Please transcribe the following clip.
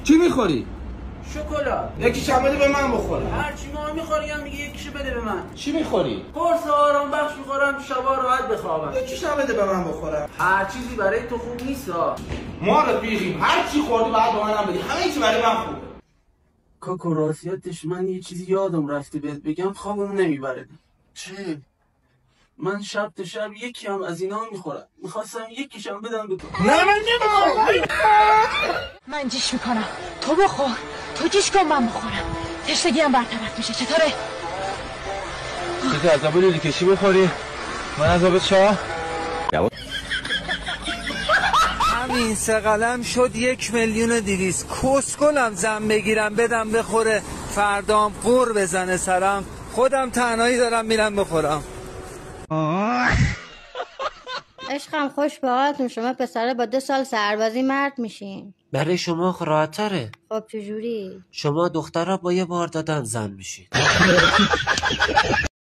چی میخوری؟ شکلات. یکیشم بده به من بخورم. هرچی ما میخوریم میگه یکیشو بده به من. چی میخوری؟ قرص آرام بخش میخورم شبا راحت بخوابم. یکیشم بده به من بخورم. هر چیزی برای تو خوب نیست. ما رفیقیم، هر چی خوردی باید به منم بدی. همه چی برای من خوبه. کاکو راستیتش من یه چیزی یادم رفته بهت بگم، خوابم نمیبره. چی؟ من شب تا شب یکی هم از اینا میخورم. میخواستم یکیشم بدم به تو. نه من نمیخورم. من جیش میکنم، تو بخور. تو جیش کن من بخورم. تشنگی هم برطرف میشه. چطوره؟ تو عذاب لیلی کشی بخوری؟ من عذاب چا؟ همین سه قلم شد 1,200,000. کسکلم زن بگیرم بدم بخوره، فردام قور بزنه سرم. خودم تنهایی دارم میرم بخورم. عشقم خوش به حالتون. شما پسره با 2 سال سربازی مرد میشین. برای شما راحت‌تره. خب چجوری؟ شما دخترها با یه بار دادن زن میشید.